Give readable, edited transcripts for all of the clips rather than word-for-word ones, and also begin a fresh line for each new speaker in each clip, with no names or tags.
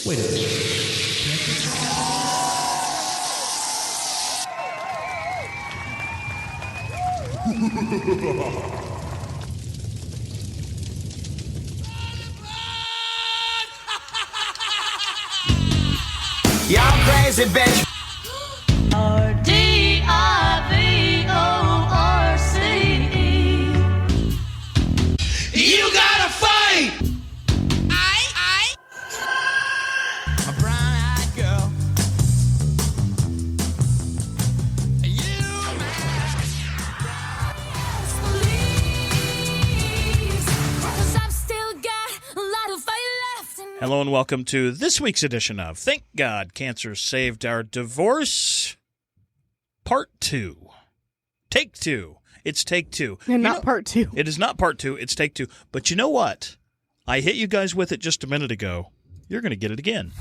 Wait a minute.
Y'all crazy bitch. R-D-I-V-O-R-C-E. You gotta fight. A brown-eyed girl.
Hello and welcome to this week's edition of Thank God Cancer Saved Our Divorce, Part 2. Take 2. It's Take 2.
And not Part 2.
It is not Part 2. It's Take 2. But you know what? I hit you guys with it just a minute ago. You're going to get it again.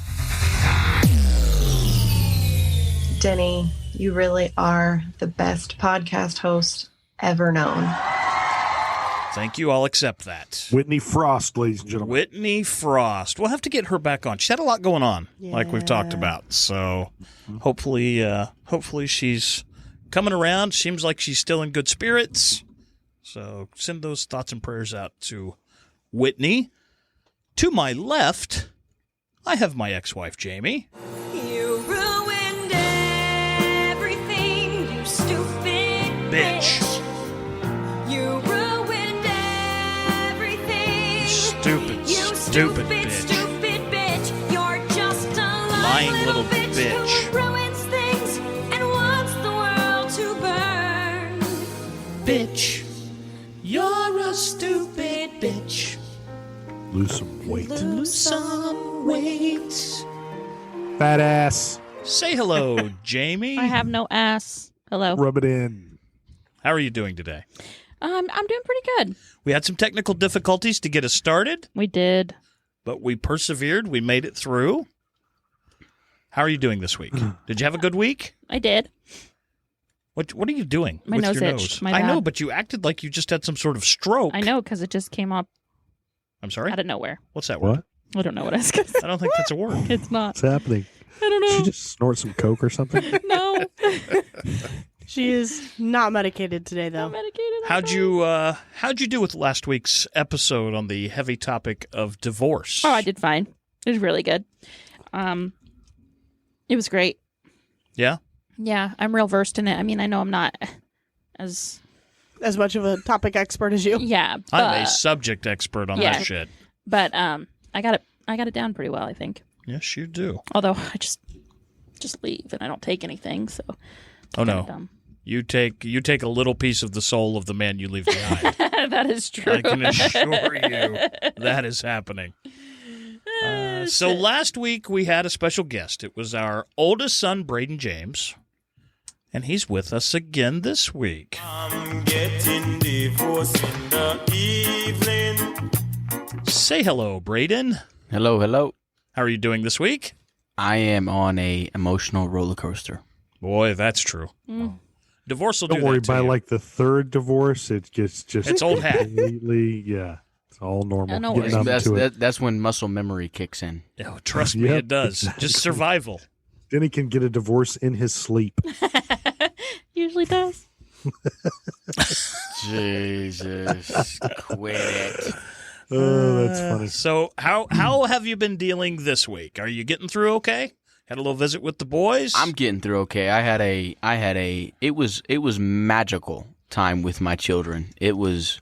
Denny, you really are the best podcast host ever known.
Thank you. I'll accept that.
Whitney Frost, ladies and gentlemen.
Whitney Frost. We'll have to get her back on. She's had a lot going on, like we've talked about. So hopefully she's coming around. Seems like she's still in good spirits. So send those thoughts and prayers out to Whitney. To my left, I have my ex-wife, Jamie.
You ruined everything, you stupid bitch. You ruined everything.
Stupid bitch.
Stupid bitch. You're just a
Lying little bitch.
who ruins things and wants the world to burn.
Bitch. You're a stupid bitch.
Lose some weight.
Lose some weight.
Fat ass.
Say hello, Jamie.
I have no ass. Hello.
Rub it in.
How are you doing today?
I'm doing pretty good.
We had some technical difficulties to get us started,
We did.
but we persevered. We made it through. How are you doing this week? Did you have a good week?
I did.
What are you doing
My
with
nose
your
itched.
nose?
My
I know,
bad.
but you acted like you just had some sort of stroke.
I know because it just came up
I'm sorry?
out of nowhere.
What's that word?
What?
I don't know what I was going to say.
I don't think that's a word.
It's not.
What's happening?
I don't
She
know.
just snort some coke or something?
No.
She is not medicated today, though.
I'm medicated.
How'd you do with last week's episode on the heavy topic of divorce?
Oh, I did fine. It was really good. It was great.
Yeah?
Yeah, I'm real versed in it. I mean, I know I'm not as
As much of a topic expert as you.
yeah,
I'm a subject expert on
yeah.
that shit.
but I got it down pretty well, I think.
Yes, you do.
Although I just leave and I don't take anything, so it's
Oh,
kinda
no.
dumb.
You take a little piece of the soul of the man you leave behind.
That is true.
I can assure you that is happening. So last week we had a special guest. It was our oldest son, Brayden James, and he's with us again this week.
I'm getting divorced in the evening.
Say hello, Brayden.
Hello, hello.
How are you doing this week?
I am on a emotional roller coaster.
Boy, that's true. Divorce will
Don't
do
worry,
that to
by
you.
like the third divorce, it gets just
It's old hat.
completely, yeah. It's all normal.
I know
Get
what
numb
That's,
to it.
that's when muscle memory kicks in.
Oh, trust me,
Yep,
it does.
exactly.
Just survival.
Then he can get a divorce in his sleep.
Usually does.
Jesus, quit it.
Oh, that's funny.
So how have you been dealing this week? Are you getting through okay? Had a little visit with the boys?
I'm getting through okay. It was magical time with my children. It was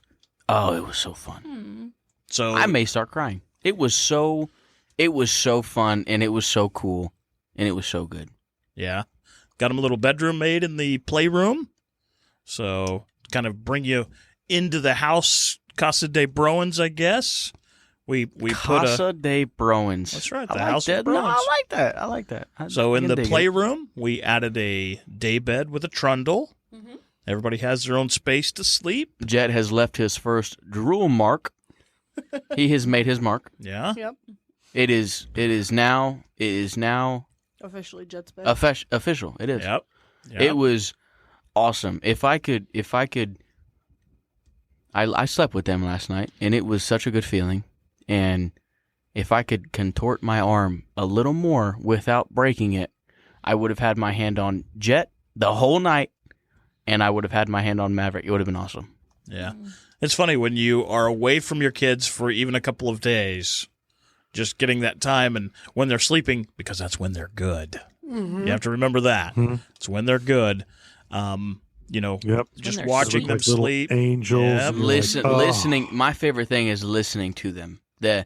so fun.
So
I may start crying. It was so fun, and it was so cool, and it was so good.
Yeah. Got him a little bedroom made in the playroom. So kind of bring you into the house, Casa de Broens, I guess. We put
Casa de Broens.
That's right,
I
the
like
House of
that. No,
Broens.
I like that.
So
I
in
can
the
dig it.
playroom, we added a day bed with a trundle. Everybody has their own space to sleep.
Jet has left his first drool mark. He has made his mark.
Yeah.
Yep.
It is now
Officially Jet's bed.
official. It is.
Yep.
It was awesome. If I could, I slept with them last night, and it was such a good feeling. And if I could contort my arm a little more without breaking it, I would have had my hand on Jet the whole night, and I would have had my hand on Maverick. It would have been awesome.
Yeah. It's funny when you are away from your kids for even a couple of days, just getting that time, and when they're sleeping, because that's when they're good. You have to remember that. It's when they're good. Just
they're
watching
sweet.
them
Like little
sleep.
angels.
Yep.
and you're like, oh.
Listening. My favorite thing is listening to them. The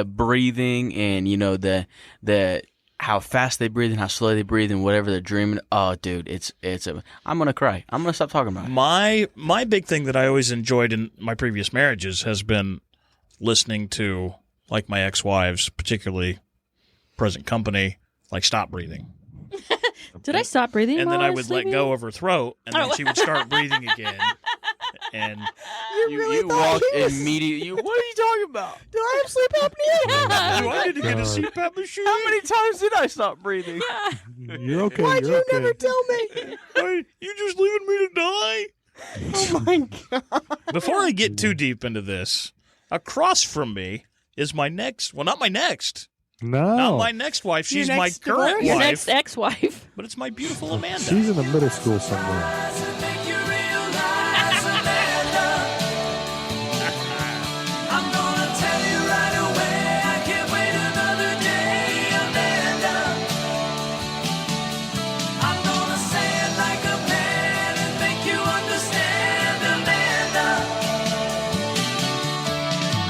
breathing, and the how fast they breathe and how slow they breathe and whatever they're dreaming. Oh, dude, I'm gonna cry. I'm gonna stop talking about it.
My big thing that I always enjoyed in my previous marriages has been listening to, like, my ex-wives, particularly present company, like, stop breathing.
Did I stop breathing?
And
while
then I
was
would let
sleeping?
go of her throat, and then she would start breathing again. And
You walked immediately. What are you talking about?
Do I have sleep apnea?
do I need to get a
God.
CPAP machine?
How many times did I stop breathing?
You're okay.
Why'd
you're
you
okay.
never tell me?
Wait, you just leaving me to die?
Oh my god.
Before I get too deep into this, across from me is my next. Well, not my next.
No.
Not my next wife.
Your
She's my
next
current
divorce?
Your
wife.
next ex-wife.
But it's my beautiful Amanda.
She's in the middle school somewhere.
I'm gonna tell you right away, I can't wait another day, Amanda. I'm gonna say it like a man and make you understand, Amanda.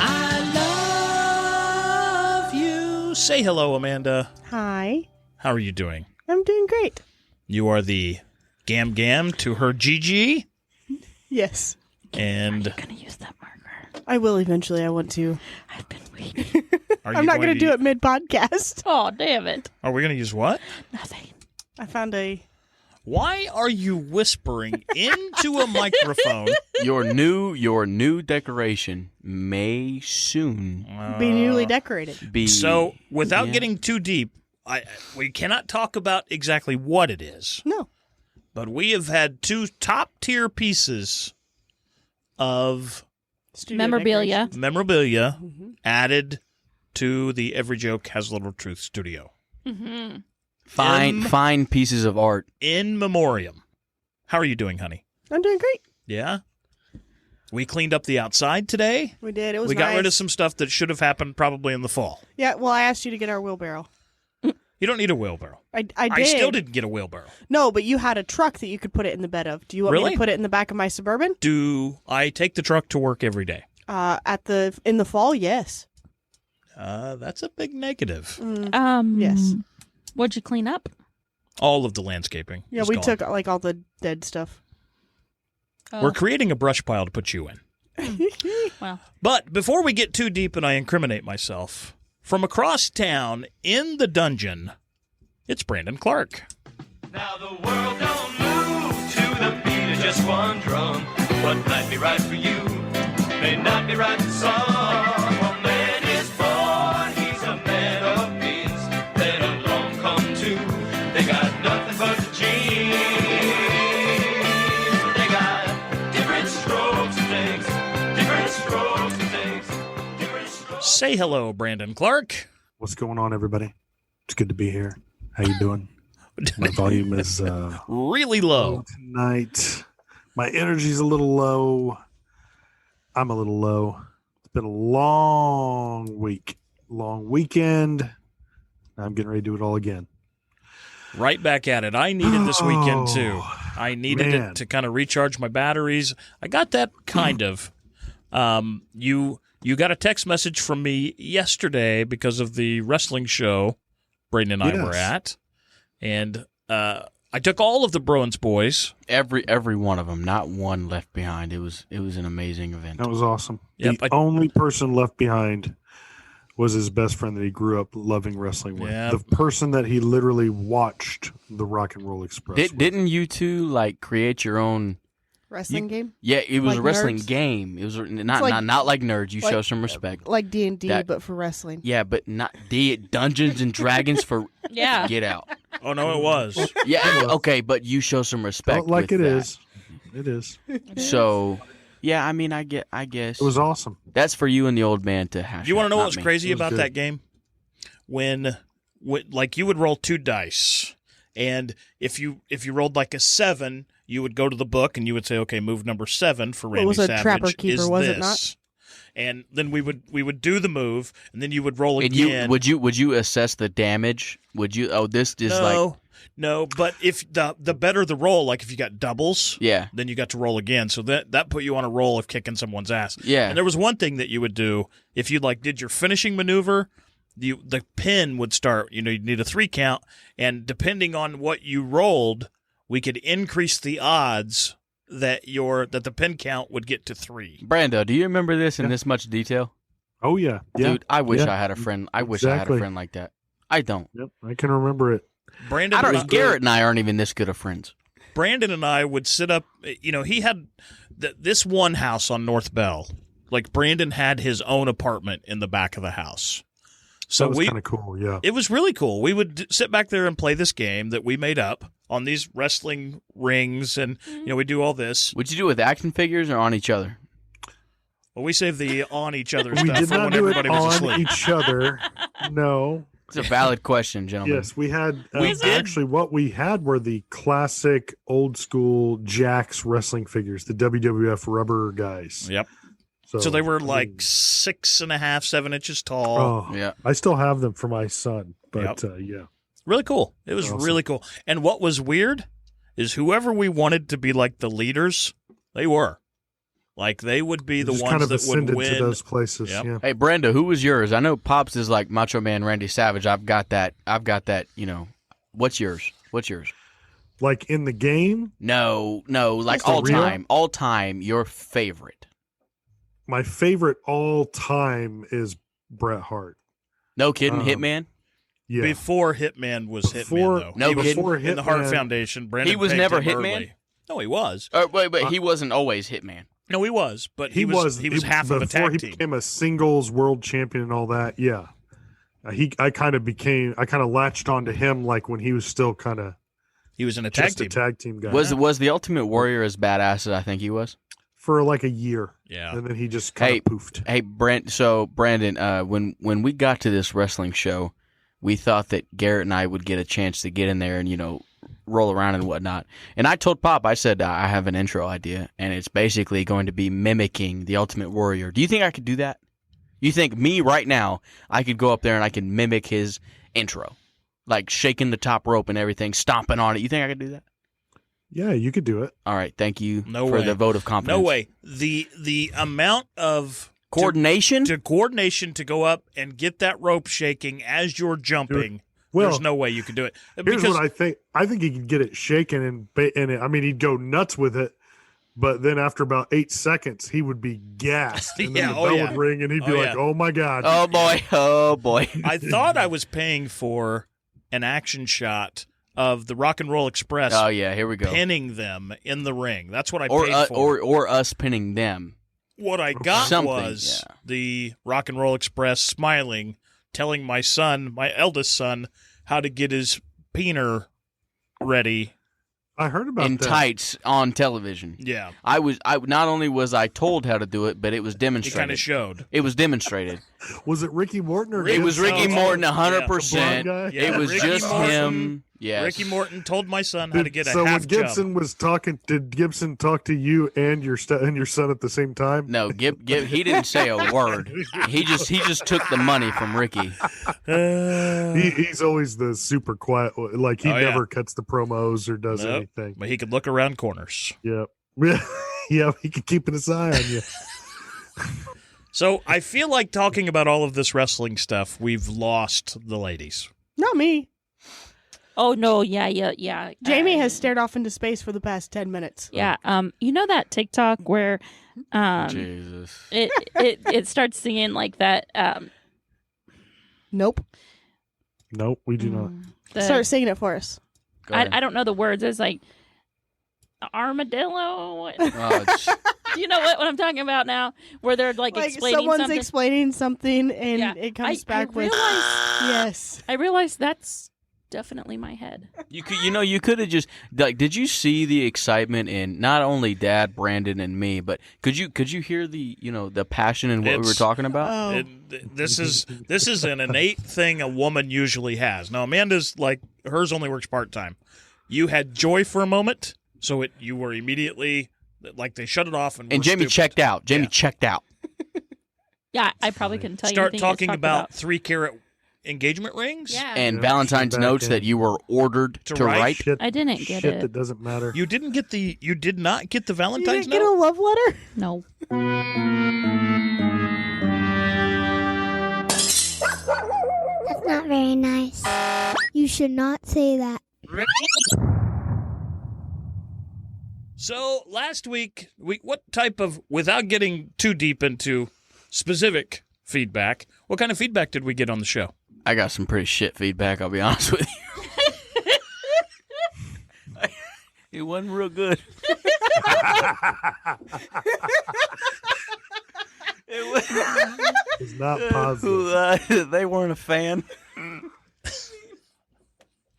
I love you.
Say hello, Amanda.
Hi.
How are you doing?
I'm doing great.
You are the Gam Gam to her Gigi,
Yes.
and
I'm gonna use that marker.
I will eventually. I want to.
I've been waiting.
I'm not going to do it mid-podcast.
Oh, damn it!
Are we going to use what?
Nothing.
I found a...
Why are you whispering into a microphone?
Your new decoration may soon
Be newly decorated.
be.
So, without
Yeah.
getting too deep, we cannot talk about exactly what it is.
No.
But we have had two top-tier pieces of
Studio
Memorabilia.
memorabilia added to the Every Joke Has a Little Truth studio.
fine pieces of art.
In memoriam. How are you doing, honey?
decoration. I'm doing great.
Yeah? We cleaned up the outside today.
We did. It was
We got rid of
nice.
some stuff that should have happened probably in the fall.
Yeah, well, I asked you to get our wheelbarrow.
You don't need a wheelbarrow.
I did.
I still didn't get a wheelbarrow.
No, but you had a truck that you could put it in the bed of. Do you want me
Really?
to put it in the back of my Suburban?
Do I take the truck to work every day?
In the fall, yes.
That's a big negative.
Yes.
What'd you clean up?
All of the landscaping.
Yeah,
is
we
gone.
took like all the dead stuff.
Oh,
We're creating a brush pile to put you in.
well.
But before we get too deep and I incriminate myself, from across town in the dungeon, it's Brandon Clark.
Now the world don't move to the beat of just one drum. What might be right for you may not be right for some. A man is born, he's a man of means. Then along come two, they got nothing but the genes. They got different strokes and things, different strokes and things, different strokes.
Say hello, Brandon Clark.
What's going on, everybody? It's good to be here. How you doing? My volume is
Really low.
tonight. My energy's a little low. I'm a little low. It's been a long week, long weekend. I'm getting ready to do it all again.
Right back at it. I needed this weekend too.
Oh,
I needed
man.
it to kind of recharge my batteries. I got that kind of. You got a text message from me yesterday because of the wrestling show Brayden and I were
Yes.
at. And I took all of the Bruins boys.
Every one of them, not one left behind. It was an amazing event.
That was awesome.
Yep,
The only person left behind was his best friend that he grew up loving wrestling with.
Yeah.
The person that he literally watched the Rock and Roll Express with.
Didn't you two like create your own
Wrestling game?
Yeah, it was
Like
a wrestling
nerds?
game. It was not
like-
not like nerds. You
like-
show some respect.
Like D&D,
That-
but for wrestling.
Yeah, but not Dungeons and Dragons for
Yeah.
get out.
Oh no, it was.
Yeah, okay, but you show some respect.
Like
with
it
that.
is. It is.
So, yeah, I mean, I guess
It was awesome.
that's for you and the old man to hash.
You want to
out,
know
not
what was
me.
crazy
It was
about
good.
that game? When like you would roll 2 dice, and if you rolled like a 7, you would go to the book and you would say, okay, move number 7 for Randy
was a
Savage.
Trapper Keeper,
is
was it
this.
not?
And then we would do the move, and then you would roll
And
again.
would you assess the damage? Would you? Oh, this is like
No, but if the better the roll, like if you got doubles,
yeah,
then you got to roll again. So that put you on a roll of kicking someone's ass.
yeah.
And there was one thing that you would do if you like did your finishing maneuver. The pin would start. You need a 3 count, and depending on what you rolled, we could increase the odds that the pin count would get to 3.
Brando, do you remember this in this much detail?
Oh yeah. Yeah.
Dude, I wish
Yeah.
I had a friend. I wish I had a
Exactly.
friend like that. I don't.
Yep. I can remember it.
Brandon,
I don't know.
was-
Garrett and I aren't even this good of friends.
Brandon and I would sit up. He had this one house on North Bell. Like Brandon had his own apartment in the back of the house. So
That was kind of cool. Yeah.
it was really cool. We would sit back there and play this game that we made up on these wrestling rings, and we do all this.
Would you do it with action figures or on each other?
Well, we saved the on each other
We
stuff
did
for
not
when
do it
everybody was
on
asleep.
each other. No.
It's a valid question, gentlemen.
Yes, we had.
We did.
Actually, what we had were the classic old school Jax wrestling figures, the WWF rubber guys.
Yep. So they were
I
like
mean,
6.5, 7 inches tall.
oh,
Yeah.
I still have them for my son, but
Yep.
yeah.
Really cool. It was
Awesome.
really cool. And what was weird is whoever we wanted to be like the leaders, they were. Like they would be the
Just
ones
kind of
that would
ascended
win.
to those places.
Yep.
Yeah.
Hey, Brando, who was yours? I know Pops is like Macho Man Randy Savage. I've got that. What's yours?
Like in the game,
No, like
For
all
real?
time, your favorite.
my favorite all time is Bret Hart.
No kidding,
Um,
Hitman.
Yeah.
Before Hitman was
Before-
Hitman, though.
No
he was
kidding.
Before
in the Hart
Hitman-
Foundation. Brandon
He was
pegged
never
him
Hitman?
early. No, he was.
But he wasn't always Hitman.
No, he was. But he was half of a
before
tag
he
team.
became a singles world champion and all that. Yeah. I kind of latched onto him like when he was still kind of
He was in a tag
just
team.
a tag team guy
Was the Ultimate Warrior as badass as I think he was?
for like a year,
Yeah.
and then he just kind
Hey,
of poofed.
Hey, Brandon, when we got to this wrestling show, we thought that Garrett and I would get a chance to get in there and roll around and whatnot. And I told Pop, I said I have an intro idea, and it's basically going to be mimicking the Ultimate Warrior. Do you think I could do that? You think me right now, I could go up there and I can mimic his intro, like shaking the top rope and everything, stomping on it? You think I could do that?
Yeah, you could do it.
All right, thank you
No
for
way.
the vote of confidence.
No way. The amount of
Coordination?
coordination to go up and get that rope shaking as you're jumping.
Well,
there's no way you could do it.
here's what I think. I think he could get it shaken I mean, he'd go nuts with it. But then after about 8 seconds, he would be gassed, and then
Yeah,
the
oh,
bell
yeah.
would ring, and he'd be
Oh,
like,
yeah.
"Oh my god!"
Oh boy.
I thought I was paying for an action shot of the Rock and Roll Express
Oh yeah, here we go.
pinning them in the ring. That's what I
Or
paid for.
or us pinning them.
What I got
Something,
was
yeah.
the Rock and Roll Express smiling, telling my son, my eldest son, how to get his peener ready.
I heard about
In
that.
tights on television.
Yeah,
I not only was I told how to do it, but it was
it kind
demonstrated.
of showed.
It was demonstrated.
Was it Ricky Morton or
It was
Gibson?
Ricky Morton,
Yeah.
100%.
The blonde guy?
Yeah,
It was
Ricky
just
Morton-
him. Yes.
Ricky Morton told my son how to get a
So when
half
Gibson
jump.
was talking, did Gibson talk to you and your son at the same time?
No, Gib, he didn't say a word. He just took the money from Ricky.
He's always the super quiet. Like he
Oh, yeah.
never cuts the promos or does
Nope.
anything.
But he could look around corners.
Yep. Yeah, he can keep his eye on you.
So I feel like talking about all of this wrestling stuff, we've lost the ladies.
Not me.
Oh no, yeah.
Jamie has stared off into space for the past 10 minutes.
Yeah. You know that TikTok where
Jesus.
it starts singing like that
Nope.
Nope, we do not.
the-
Start singing it for us.
Go ahead.
I don't know the words. It's like armadillo.
Oh,
Do you know what I'm talking about now? Where they're like explaining
someone's
something.
explaining something and
Yeah.
it comes
I
back with yes.
I realized that's definitely my head.
you could have just like. Did you see the excitement in not only Dad, Brandon, and me, but could you hear the the passion in what we were
It's-
talking about?
Oh,
This is an innate thing a woman usually has. Now Amanda's like hers only works part time. You had joy for a moment, so you were immediately like they shut it off and
And
were
Jamie
stupid.
checked out. Jamie
Yeah.
checked out.
Yeah, I probably couldn't tell you
Start
anything you guys
talking
talked
about 3-carat engagement rings.
Yeah.
And
Yeah,
Valentine's
back
notes
in.
that you were ordered
To
to
write?
write.
Shit,
I didn't get
shit
it.
that doesn't matter.
You did not get the
you
Valentine's
didn't get a
note.
love letter?
No.
That's not very nice. You should not say that.
So last week, what type of, without getting too deep into specific feedback, what kind of feedback did we get on the show?
I got some pretty shit feedback. I'll be honest with you. It wasn't real good. It was,
It's not positive.
they weren't a fan.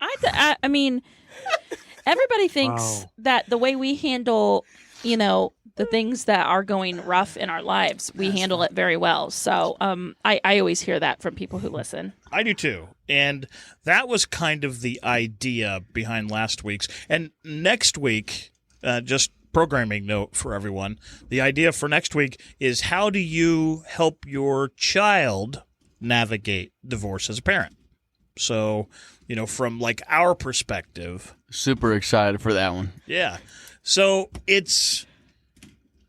I mean, everybody thinks
Wow.
that the way we handle, the things that are going rough in our lives, we handle it very well. So I always hear that from people who listen.
I do too. And that was kind of the idea behind last week's. And next week, just programming note for everyone, the idea for next week is how do you help your child navigate divorce as a parent? So, from like our perspective,
Super excited for that one.
yeah. So it's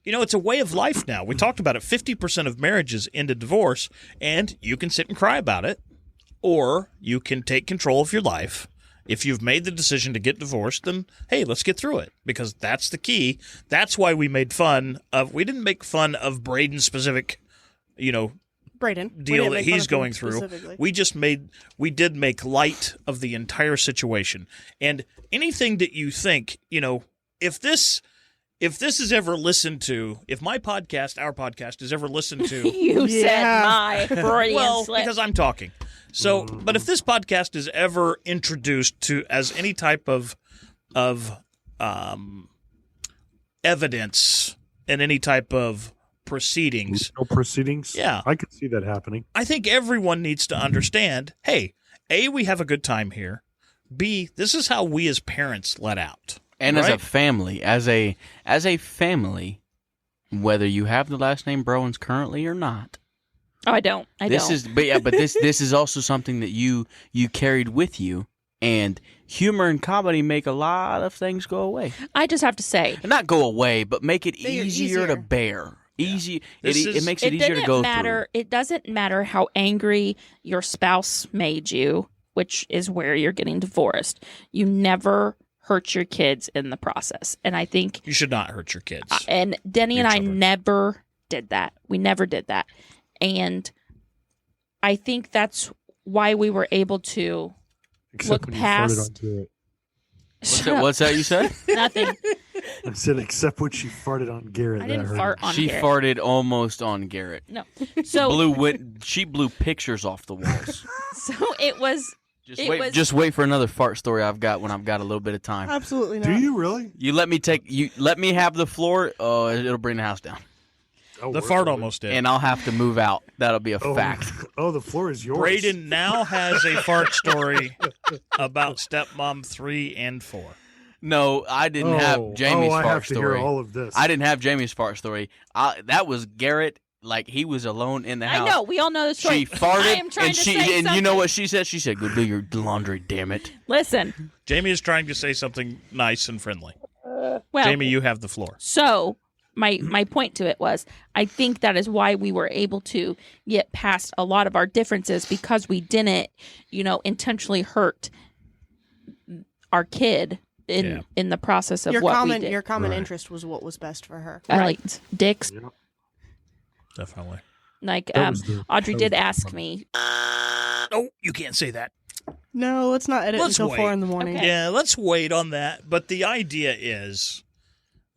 a way of life now. We talked about it. 50% of marriages end in divorce, and you can sit and cry about it, or you can take control of your life. If you've made the decision to get divorced, then hey, let's get through it, because that's the key. That's why we made fun of. We didn't make fun of Brayden's specific,
Brayden. We
deal
didn't
that
make fun
he's
of him
going through.
specifically.
We did make light of the entire situation. And anything that you think, if this is ever listened to, if my podcast, our podcast, is ever listened to,
You said my Freudian
well,
slip.
because I'm talking. So, but if this podcast is ever introduced to as any type of evidence in any type of proceedings,
No proceedings.
Yeah.
I could see that happening.
I think everyone needs to understand, hey, A, we have a good time here. B, this is how we as parents let out.
And as a
Right?
family, as a family, whether you have the last name Browans currently or not,
Oh, I don't.
but this is also something that you carried with you, and humor and comedy make a lot of things go away.
I just have to say,
Not go away, but make it
They're
easier to
easier.
bear. Easy.
This
It
is-
makes it
it
easier to
doesn't
go
matter. It doesn't matter how angry your spouse made you, which is where you're getting divorced. You never hurt your kids in the process, and I think
You should not hurt your kids.
and Denny
Your
and I
children.
never did that. We never did that. And I think that's why we were able to
Except
look
when you
past-
farted on Garrett.
through. What's that you said?
nothing.
I said except when she farted on Garrett.
I
that
didn't
hurt.
fart on
She
Garrett.
farted almost on Garrett.
No. So
She blew pictures off the walls.
so it was
Just wait for another fart story I've got when I've got a little bit of time.
Absolutely not.
Do you really?
You let me have the floor. Oh, it'll bring the house down,
Oh,
the
we're-
fart almost did.
and I'll have to move out. That'll be a
Oh,
fact.
Oh, the floor is yours.
Brayden now has a fart story about stepmom 3 and 4.
No, I didn't have Jamie's
I
fart
have to
story.
hear all of this.
I didn't have Jamie's fart story. That was Garrett. Like he was alone in the house.
I know, we all know the story.
She farted,
I am trying
and
to
she
say
and
something.
you know what she said? She said, "Go do your laundry, damn it."
Listen.
Jamie is trying to say something nice and friendly.
Well,
Jamie, you have the floor.
So my point to it was, I think that is why we were able to get past a lot of our differences, because we didn't, intentionally hurt our kid in the process of
your
what
common
we did.
your common
Right.
interest was what was best for her.
I liked dicks.
Yeah.
Definitely.
Like
That was the-
Audrey
that
did
was the
ask
fun.
me.
Oh, you can't say that.
No, let's not edit
Let's
until
wait.
4 in the morning.
Okay.
Yeah, let's wait on that. But the idea is,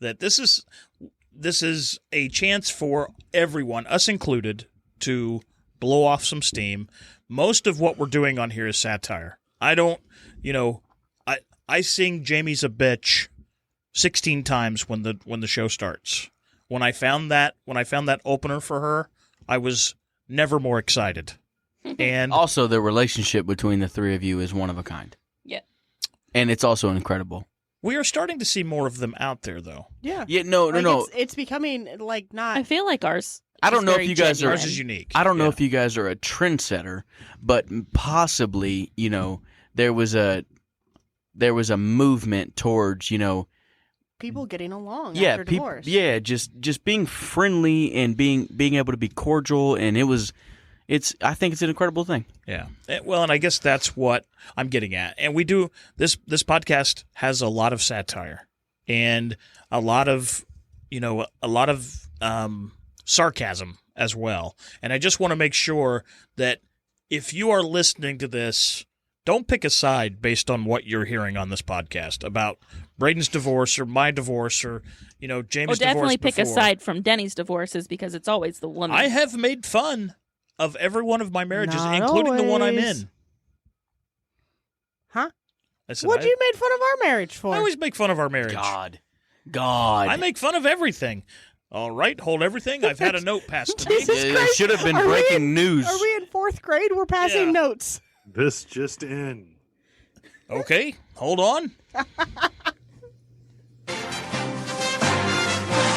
that this is a chance for everyone, us included, to blow off some steam. Most of what we're doing on here is satire. I don't, I sing Jamie's a bitch 16 times when the show starts. When I found that opener for her, I was never more excited. And
Also, the relationship between the three of you is one of a kind.
Yeah.
And it's also incredible.
we are starting to see more of them out there, though.
Yeah.
Yeah, no.
It's becoming like not.
I feel like ours.
I don't
is
know if
very
you guys
genuine.
Ours is unique.
I don't know
Yeah.
if you guys are a trendsetter, but possibly, there was a movement towards,
people getting along
yeah,
after divorce.
yeah, just being friendly and being able to be cordial, and I think it's an incredible thing.
Yeah. Well, and I guess that's what I'm getting at. And we do this podcast has a lot of satire and a lot of sarcasm as well. And I just want to make sure that if you are listening to this, don't pick a side based on what you're hearing on this podcast about Brayden's divorce or my divorce or, Jamie's divorce.
Definitely pick a
before.
side from Denny's divorces because it's always the woman.
I have made fun of every one of my marriages,
Not
including the one I'm
always.
in.
Huh?
I said,
What'd you make fun of our marriage for?
I always make fun of our marriage.
God.
I make fun of everything. All right, hold everything. I've had a note passed to me.
Jesus
It
Christ.
should have been
Are we
breaking news.
Are we in fourth grade? We're passing
Yeah.
notes.
This just in.
Okay, hold on.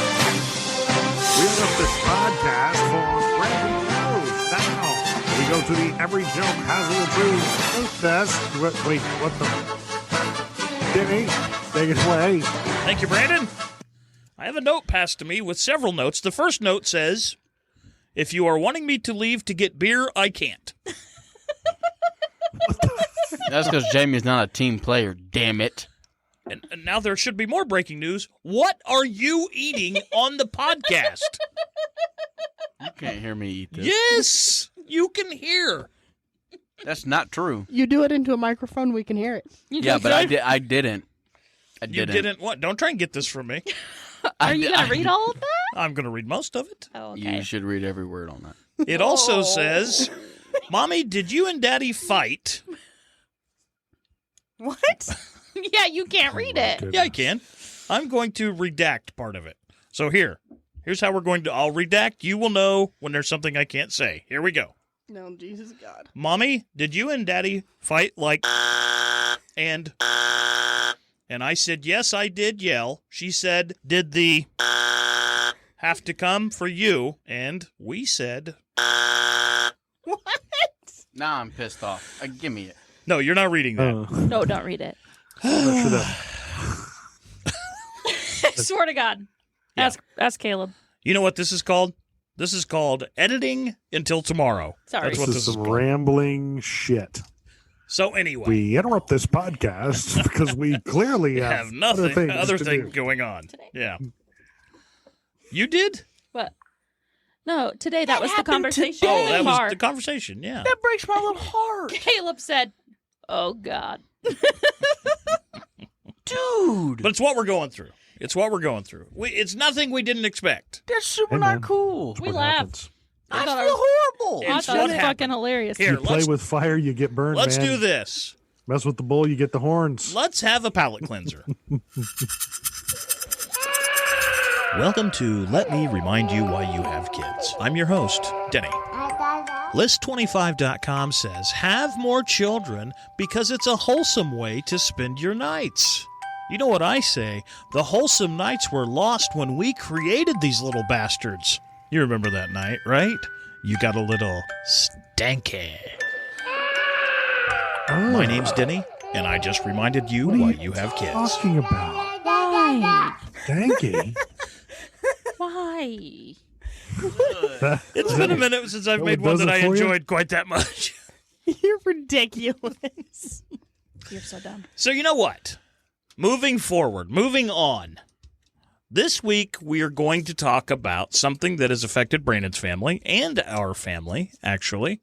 We interrupt this podcast for Brayden News. Now, we go to the Every Joke Has a Little Truth Test. Wait, what the? Denny, take it away.
Thank you, Brandon. I have a note passed to me with several notes. The first note says, if you are wanting me to leave to get beer, I can't.
That's because Jamie's not a team player, damn it.
And now there should be more breaking news. What are you eating on the podcast?
You can't hear me eat this.
Yes, you can hear.
That's not true.
You do it into a microphone, we can hear it.
Yeah, but I didn't.
You didn't what? Don't try and get this from me.
Are you going to read all of that?
I'm going to read most of it.
Oh, okay.
You should read every word on that.
It also says, Mommy, did you and Daddy fight?
What?
Yeah, you can't read it.
Yeah, I can. I'm going to redact part of it. So here's how I'll redact. You will know when there's something I can't say. Here we go.
No, Jesus God.
Mommy, did you and Daddy fight like and I said, yes, I did yell. She said, did the have to come for you? And we said,
What?
Now I'm pissed off. Give me it.
no, you're not reading that.
No, don't read it.
Should have.
I swear to God.
Yeah.
Ask Caleb.
You know what this is called? This is called editing until tomorrow.
Sorry.
That's what
This
this
is
is
some
called.
rambling shit.
So anyway,
We interrupt this podcast because we clearly
we
have
have nothing,
other things to do.
going on.
Today.
Yeah. You did?
What? No, today that was the
happened
conversation.
Oh,
in
that
the
was
car.
the conversation. Yeah.
That breaks my little heart.
Caleb said, "Oh God."
Dude.
But it's what we're going through. It's nothing we didn't expect.
That's super
Hey,
not
man.
cool.
We
What
laughed.
happens.
I
I
thought
feel
it was,
horrible.
I
It's
thought it
what
was
happened.
fucking hilarious.
Here,
You play with fire, you get burned,
let's
man.
do this.
Mess with the bull, you get the horns.
Let's have a palate cleanser. Welcome to Let Me Remind You Why You Have Kids. I'm your host, Denny. List25.com says, have more children because it's a wholesome way to spend your nights. You know what I say? The wholesome nights were lost when we created these little bastards. You remember that night, right? You got a little stanky. My name's Denny, and I just reminded you
What are
why
you
you have kids.
talking about?
Why?
Danky.
Why?
It's been a minute since I've
That
made
what
one
does
that
it
I
for you?
enjoyed quite that much.
You're ridiculous.
You're so dumb.
So you know what? Moving on. This week we are going to talk about something that has affected Brandon's family and our family, actually.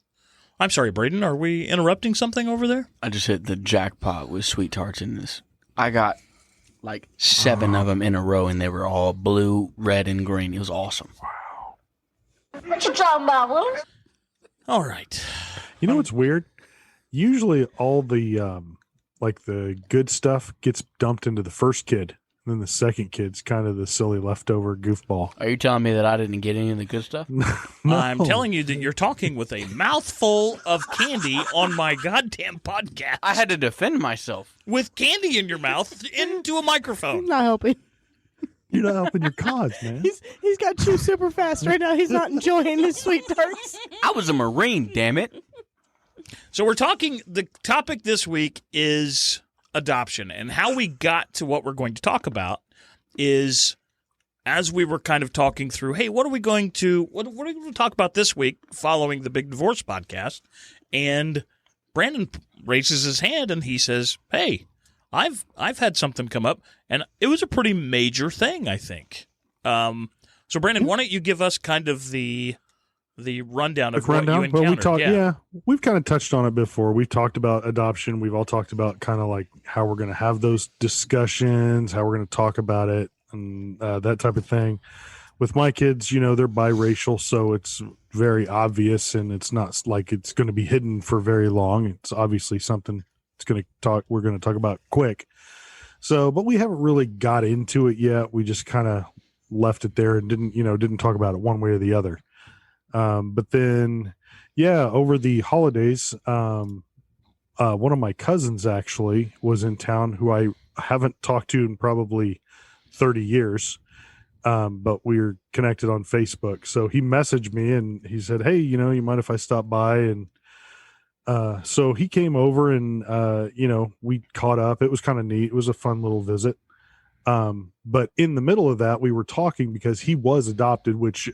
I'm sorry, Brayden, are we interrupting something over there?
I just hit the jackpot with sweet tarts in this. I got like 7 of them in a row, and they were all blue, red, and green. It was awesome.
What you talking about, Will?
All right.
You know what's weird? Usually all the like the good stuff gets dumped into the first kid. And then the second kid's kind of the silly leftover goofball.
Are you telling me that I didn't get any of the good stuff?
No.
I'm telling you that you're talking with a mouthful of candy on my goddamn podcast.
I had to defend myself.
With candy in your mouth into a microphone.
Not helping.
You're not helping your cause, man.
He's got chewed super fast right now. He's not enjoying his sweet tarts.
I was a Marine, damn it.
So we're talking, the topic this week is adoption, and how we got to what we're going to talk about is, as we were kind of talking through, hey, what are we going to talk about this week following the Big Divorce podcast? And Brandon raises his hand and he says, hey, I've had something come up, and it was a pretty major thing, I think. So Brandon, why don't you give us kind of the rundown of what you encountered?
Well, we've kind of touched on it before. We've talked about adoption. We've all talked about kind of like how we're going to have those discussions, how we're going to talk about it, and that type of thing. With my kids, you know, they're biracial, so it's very obvious, and it's not like it's going to be hidden for very long. It's obviously something we're going to talk about quick. So, but we haven't really got into it yet. We just kind of left it there and didn't talk about it one way or the other. But then, over the holidays, one of my cousins actually was in town who I haven't talked to in probably 30 years. But we're connected on Facebook. So he messaged me and he said, hey, you mind if I stop by? And, so he came over and, we caught up. It was kind of neat. It was a fun little visit. But in the middle of that, we were talking because he was adopted, which,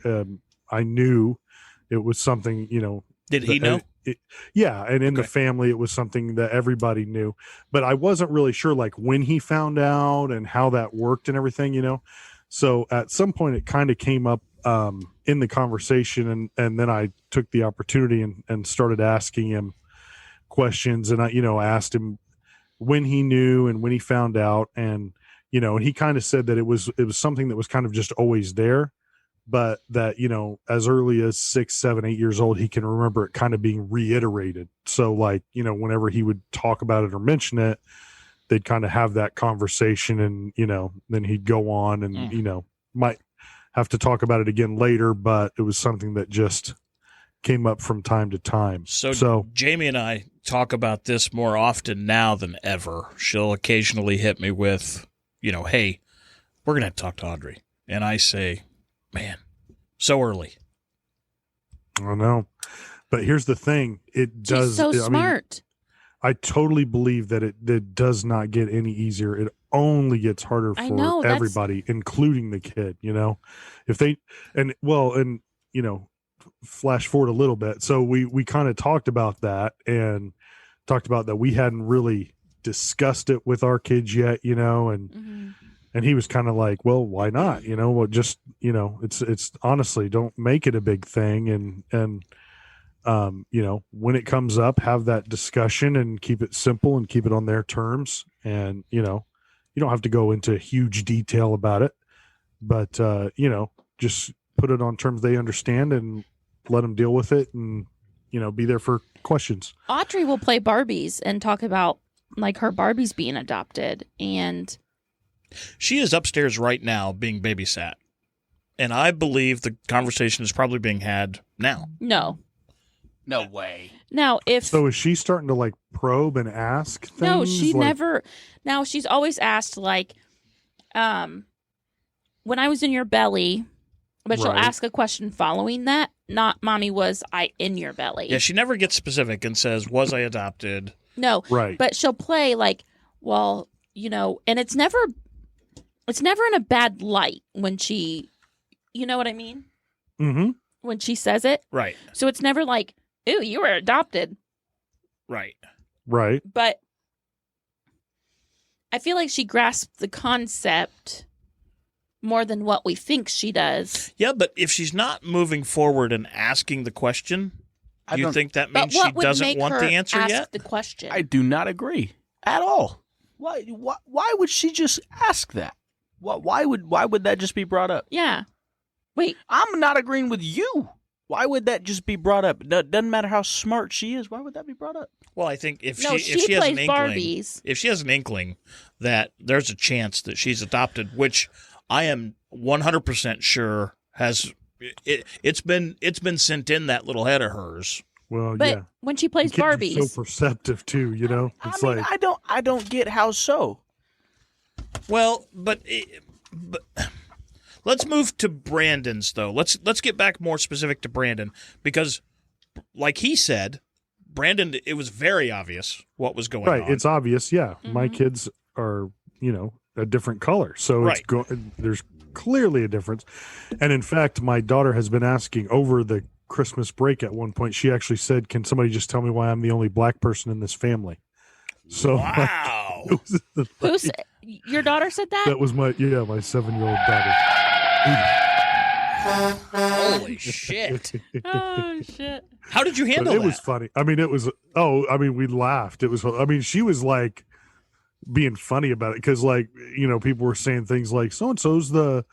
I knew it was something,
Did he know?
And in the family, it was something that everybody knew, but I wasn't really sure like when he found out and how that worked and everything, So at some point it kind of came up, in the conversation, and then I took the opportunity and started asking him questions, and I, asked him when he knew and when he found out. And, and he kind of said that it was something that was kind of just always there, but that, as early as 6, 7, 8 years old, he can remember it kind of being reiterated. So like, whenever he would talk about it or mention it, they'd kind of have that conversation, and, then he'd go on and, might have to talk about it again later, but it was something that just came up from time to time.
So Jamie and I talk about this more often now than ever. She'll occasionally hit me with, hey, we're going to have to talk to Audrey. And I say, man, so early.
I know. But here's the thing. It does.
She's so smart.
I totally believe that it does not get any easier. It only gets harder for everybody, including the kid, if they, flash forward a little bit. So we kind of talked about that and talked about that we hadn't really discussed it with our kids yet, and he was kind of like, well, why not? Well, just, it's honestly, don't make it a big thing. And when it comes up, have that discussion and keep it simple and keep it on their terms. And, you don't have to go into huge detail about it, but, just put it on terms they understand and let them deal with it and, be there for questions.
Audrey will play Barbies and talk about like her Barbies being adopted, and
she is upstairs right now being babysat. And I believe the conversation is probably being had now.
No
way.
Now,
so is she starting to like probe and ask things?
No, she never. Now she's always asked like, when I was in your belly, but she'll ask a question following that. Not, mommy, was I in your belly?
Yeah, she never gets specific and says, was I adopted?
No,
right.
But she'll play like, well, and it's never in a bad light when she, you know what I mean?
Mm-hmm.
When she says it,
right.
So it's never like, ooh, you were adopted.
Right.
But I feel like she grasped the concept more than what we think she does.
Yeah, but if she's not moving forward and asking the question, do you think that means she doesn't want the answer yet?
The question.
I do not agree at all. Why would she just ask that? Why would that just be brought up?
Yeah. Wait.
I'm not agreeing with you. Why would that just be brought up? Doesn't matter how smart she is. Why would that be brought up?
Well, I think if
No,
she
she
has an
plays
inkling,
Barbies.
if she has an inkling that there's a chance that she's adopted, which I am 100% sure it's been sent in that little head of hers.
Well,
But
yeah.
when she plays
Kids are
Barbies,
so perceptive too, you know. It's
I mean, I don't get how so.
Well, but let's move to Brandon's though. Let's get back more specific to Brandon because, like he said, Brandon, it was very obvious what was going on.
right. It's obvious. Yeah, my kids are, a different color, so
Right.
there's clearly a difference. And in fact, my daughter has been asking over the Christmas break. At one point, she actually said, "Can somebody just tell me why I'm the only black person in this family?" So
Wow.
who's your daughter said that?
that was my 7-year-old daughter.
Holy shit!
Oh shit!
How did you
But
handle
it
that?
was funny. I mean, we laughed. It was. I mean, she was like being funny about it because, like, people were saying things like, "So and so's the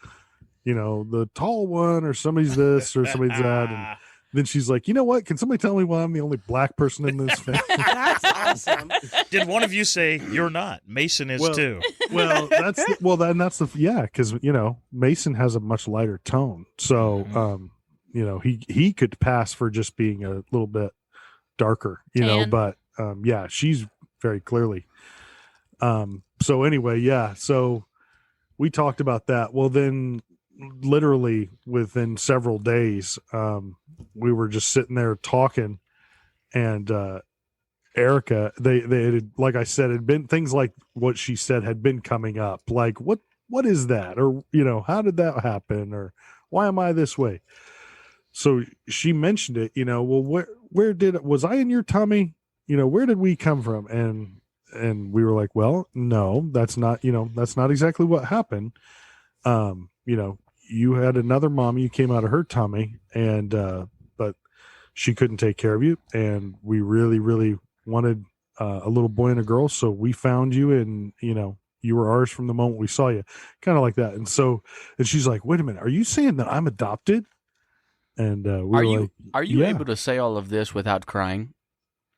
tall one," or somebody's this, or somebody's that, and then she's like, "You know what? Can somebody tell me why I'm the only black person in this family?"
That's awesome.
Did one of you say you're not? Mason is
Well-
too.
Well, that's because Mason has a much lighter tone, so he could pass for just being a little bit darker,
Tan.
but she's very clearly. So anyway, so we talked about that. Well, then literally within several days, we were just sitting there talking, and Erica, they had, like I said, had been things like what she said had been coming up, like what is that, or how did that happen, or why am I this way? So she mentioned it, well, was I in your tummy? Where did we come from? And we were like, well, no, that's not exactly what happened. You had another mom, you came out of her tummy, and but she couldn't take care of you, and we really, really wanted a little boy and a girl, so we found you, and you were ours from the moment we saw you, kind of like that. And she's like, wait a minute, are you saying that I'm adopted? And
Are you
yeah.
able to say all of this without crying?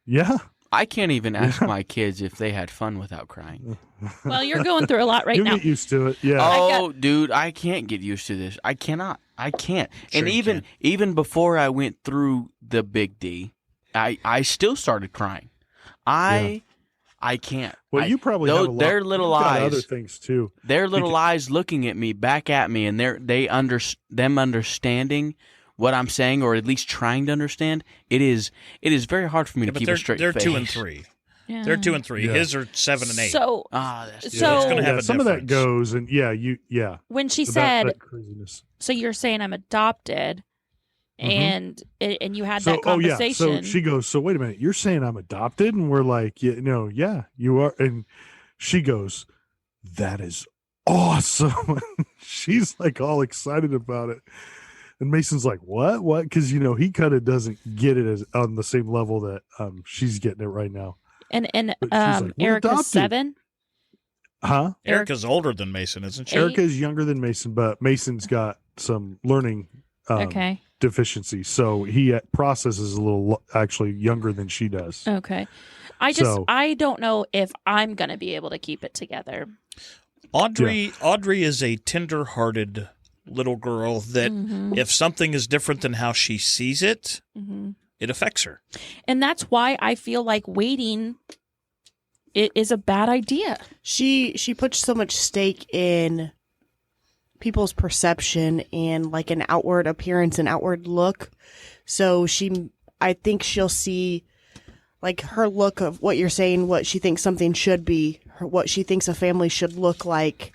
Yeah.
I can't even ask my kids if they had fun without crying.
Well, you're going through a lot right
You'll
now.
get used to it. Yeah.
Oh, dude, I can't get used to this. I cannot. I can't.
Sure
And
you
even before I went through the big D, I still started crying. I can't.
Well, you probably have a lot.
Their little
you've got
eyes,
other things too.
their little eyes looking at me, back at me, and them understanding what I'm saying, or at least trying to understand. It is very hard for me to
But
keep a straight
they're
face.
2 and 3.
Yeah.
They're 2 and 3.
Yeah.
His are 7 and 8.
So
That's
So-
it's gonna have
Yeah,
a
some of that
difference.
goes, and
when she
that-
said,
that craziness.
"So you're saying I'm adopted," and you had
So,
that conversation.
So she goes, so wait a minute, you're saying I'm adopted? And we're like, yeah, you are. And she goes, that is awesome. She's like all excited about it. And Mason's like, what? Because, he kind of doesn't get it as on the same level that she's getting it right now.
and
But she's like, we're
Erica's
adopted.
7.
Huh?
Erica's older than Mason, isn't she?
Eight.
Erica's younger than Mason, but Mason's got some learning
Okay.
deficiency. So he processes a little actually younger than she does.
Okay.
So-
I don't know if I'm gonna be able to keep it together.
Audrey is a tender-hearted little girl that
Mhm.
if something is different than how she sees it,
Mhm.
it affects her.
And that's why I feel like waiting it is a bad idea.
She puts so much stake in people's perception and like an outward appearance and outward look. So I think she'll see like her look of what you're saying, what she thinks something should be, what she thinks a family should look like.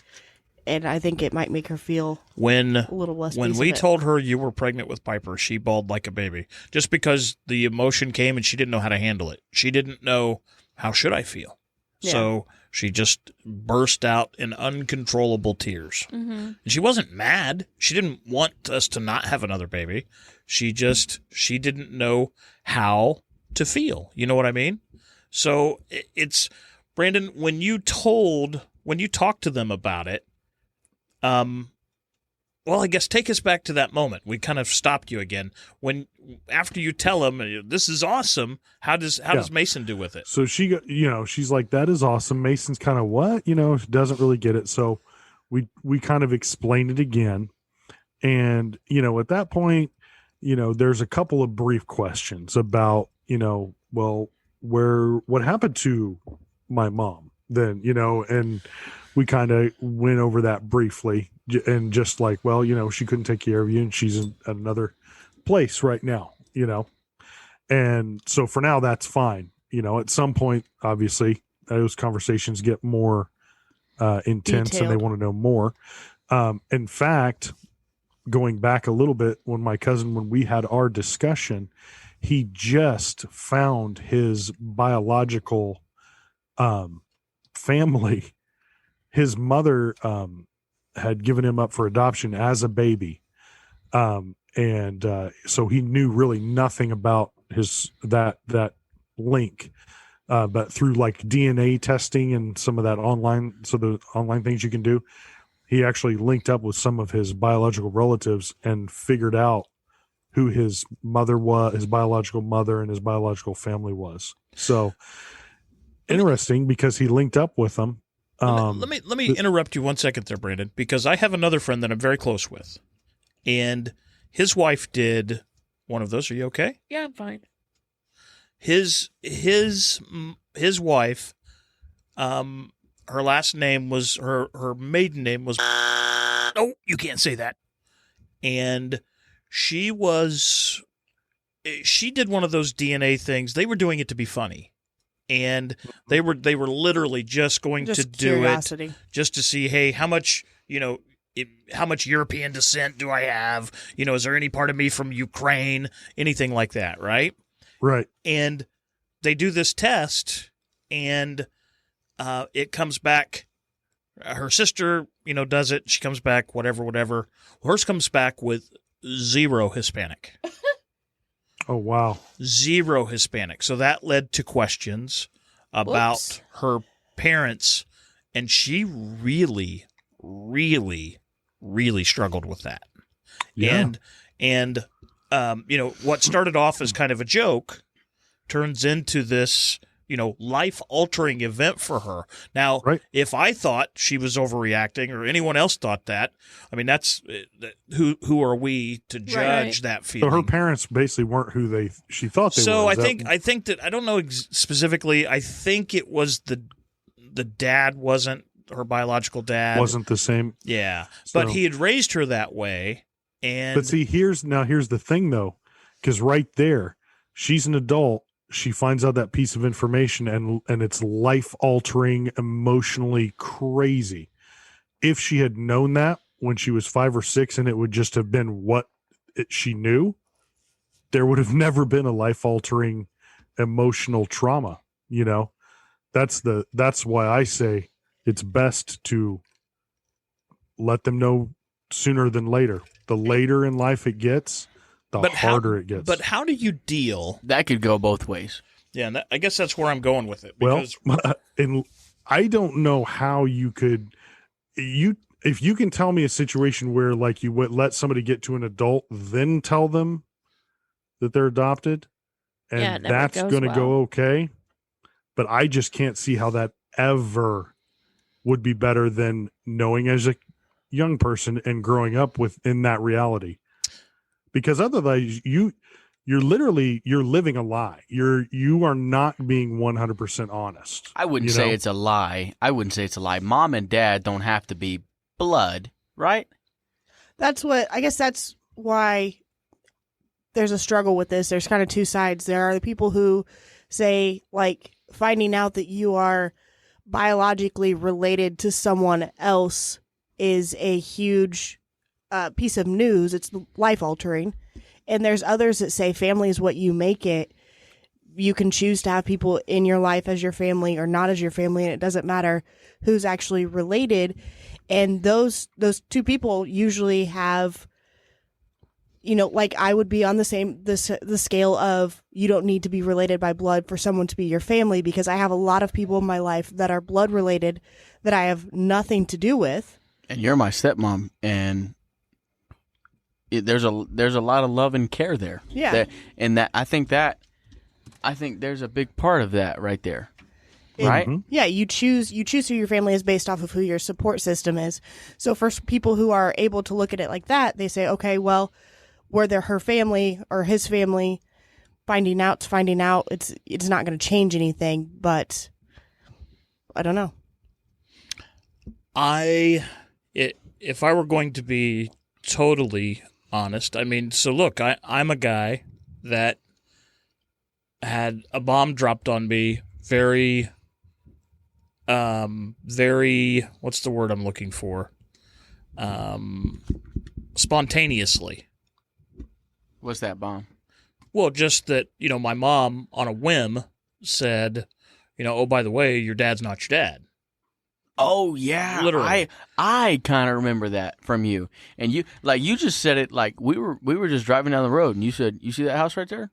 And I think it might make her feel
When
a little less.
when
piece
we
of it.
told her you were pregnant with Piper, she bawled like a baby just because the emotion came and she didn't know how to handle it. She didn't know how should I feel.
Yeah.
So she just burst out in uncontrollable tears.
Mm-hmm.
And she wasn't mad. She didn't want us to not have another baby. She didn't know how to feel. You know what I mean? So it's Brandon, when you talked to them about it, well, I guess take us back to that moment. We kind of stopped you again. After you tell them this is awesome, how does Mason do with it?
So she's like, that is awesome. Mason's kind of what, doesn't really get it. So we kind of explained it again. And, at that point, there's a couple of brief questions about, well, what happened to my mom then, and we kind of went over that briefly and just like, well, she couldn't take care of you and she's in another place right now, and so for now that's fine. At some point, obviously those conversations get more intense
Detailed.
and they want to know more. In fact, going back a little bit, when we had our discussion, he just found his biological family. His mother had given him up for adoption as a baby. And so he knew really nothing about that link. But through like DNA testing and some of that the online things you can do, he actually linked up with some of his biological relatives and figured out who his mother was, his biological mother and his biological family was. So interesting because he linked up with them.
Let me interrupt you 1 second there, Brandon, because I have another friend that I'm very close with, and his wife did one of those. Are you okay?
Yeah, I'm fine.
His wife, her last name was her maiden name was. Oh, you can't say that. And she did one of those DNA things. They were doing it to be funny. And they were literally just going to do
curiosity.
it just to see, hey, how much European descent do I have? Is there any part of me from Ukraine? Anything like that, right?
Right. And
they do this test, and it comes back. Her sister, does it. She comes back, whatever. Hers comes back with 0 Hispanic.
Oh, wow.
0 Hispanic. So that led to questions about her parents, and she really, really, really struggled with that.
Yeah.
And what started off as kind of a joke turns into this, life-altering event for her. Now,
right.
If I thought she was overreacting or anyone else thought that, I mean, that's who are we to judge that feeling?
So her parents basically weren't who she thought they were.
So I think that I don't know specifically. I think it was the dad wasn't her biological dad.
Wasn't the same.
Yeah, but he had raised her that way.
But see, here's the thing though, because right there, she's an adult. She finds out that piece of information and it's life-altering, emotionally crazy. If she had known that when she was 5 or 6 and it would just have been she knew, there would have never been a life-altering emotional trauma. That's why I say it's best to let them know sooner than later. The later in life it gets, the harder it gets.
But how do you deal?
That could go both ways.
Yeah, and I guess that's where I'm going with it. Because,
and I don't know how you could if you can tell me a situation where like you would let somebody get to an adult, then tell them that they're adopted, and that's going to go okay. But I just can't see how that ever would be better than knowing as a young person and growing up within that reality. Because otherwise you're living a lie. You are not being 100% honest.
I wouldn't say it's a lie. Mom and dad don't have to be blood, right?
That's why there's a struggle with this. There's kind of two sides. There are the people who say, like, finding out that you are biologically related to someone else is a huge piece of news. It's life altering. And there's others that say family is what you make it. You can choose to have people in your life as your family or not as your family, and it doesn't matter who's actually related. And those two people usually have, like I would be on the scale of you don't need to be related by blood for someone to be your family, because I have a lot of people in my life that are blood related that I have nothing to do with.
And you're my stepmom, and there's a lot of love and care there.
Yeah.
I think there's a big part of that right there. Right?
Yeah, you choose who your family is based off of who your support system is. So for people who are able to look at it like that, they say, okay, well, whether her family or his family, finding out, it's not going to change anything. But I don't know.
If I were going to be totally honest, I mean, so look, I'm a guy that had a bomb dropped on me very, what's the word I'm looking for? Spontaneously.
What's that bomb?
Well, just that, my mom on a whim said, oh, by the way, your dad's not your dad.
Oh yeah,
Literally.
I kind of remember that from you, and you just said it like we were just driving down the road, and you said, "You see that house right there?"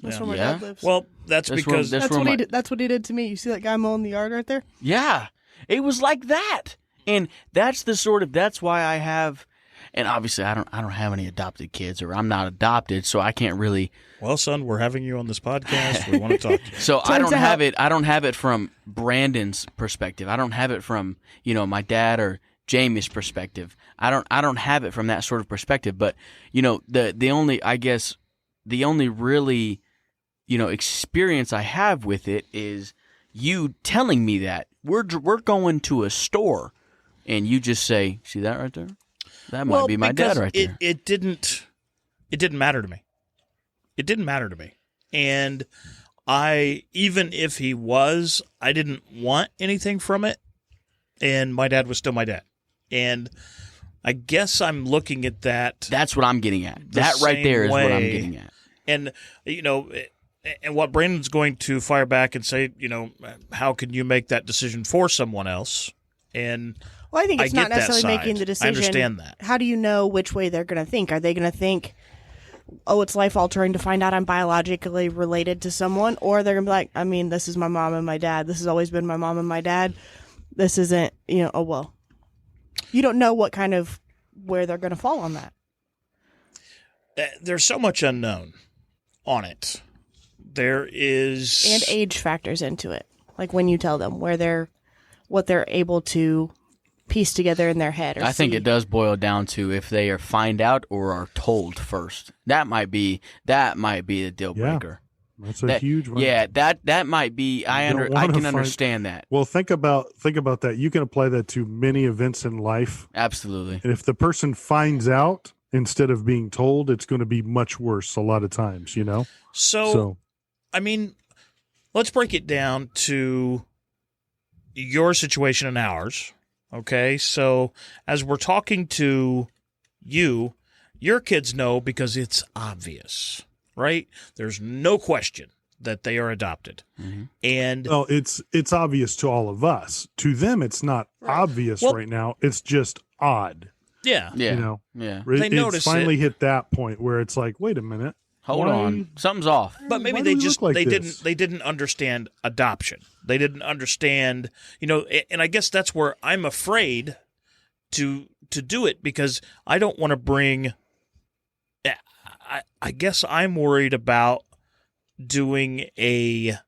That's where my dad lives.
Well, that's because
that's what he did to me. You see that guy mowing the yard right there?
Yeah, it was like that, and that's why I have, and obviously I don't have any adopted kids, or I'm not adopted, so I can't really.
Well, son, we're having you on this podcast. We want to talk to you.
So I don't have it from Brandon's perspective. I don't have it from my dad or Jamie's perspective. I don't have it from that sort of perspective. But the only really experience I have with it is you telling me that we're going to a store, and you just say, "See that right there? That might be my dad right there."
It didn't matter to me. It didn't matter to me. And even if he was, I didn't want anything from it. And my dad was still my dad. And I guess I'm looking at that.
That's what I'm getting at. That right there is what I'm getting at.
And, and what Brandon's going to fire back and say, how can you make that decision for someone else? And
well, I think it's not necessarily making the decision.
I understand that.
How do you know which way they're going to think? Are they going to think, oh, it's life-altering to find out I'm biologically related to someone? Or they're going to be like, I mean, this is my mom and my dad. This has always been my mom and my dad. This isn't, oh, well. You don't know what kind of, where they're going to fall on that.
There's so much unknown on it. There is...
And age factors into it. Like when you tell them what they're able to piece together in their head. Or
I think it does boil down to if they are find out or are told first. That might be a deal breaker.
That's a huge one.
Yeah, that might be. I can understand that.
Well, think about that. You can apply that to many events in life.
Absolutely.
And if the person finds out instead of being told, it's going to be much worse a lot of times.
So I mean, let's break it down to your situation and ours. Okay, so as we're talking to you, your kids know because it's obvious, right? There's no question that they are adopted. Mm-hmm. And
it's obvious to all of us. To them, it's not obvious right now. It's just odd.
Yeah.
Yeah.
It's finally hit that point where it's like, wait a minute.
Hold on, something's off.
But maybe they didn't understand adoption. They didn't understand, and I guess that's where I'm afraid to do it, because I don't want to bring. I guess I'm worried about doing a,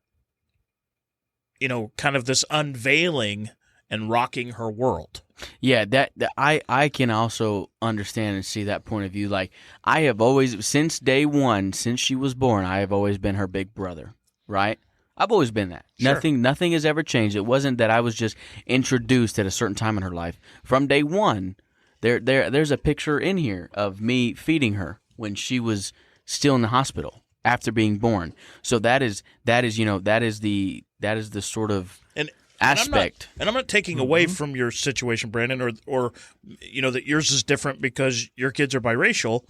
kind of this unveiling and rocking her world.
Yeah, that I can also understand and see that point of view. Like, I have always, since day one, since she was born, I have always been her big brother, right? I've always been that. Sure. Nothing has ever changed. It wasn't that I was just introduced at a certain time in her life. From day one, there's a picture in here of me feeding her when she was still in the hospital after being born. So that is the sort of aspect.
And I'm not taking away from your situation, Brandon, or that yours is different because your kids are biracial.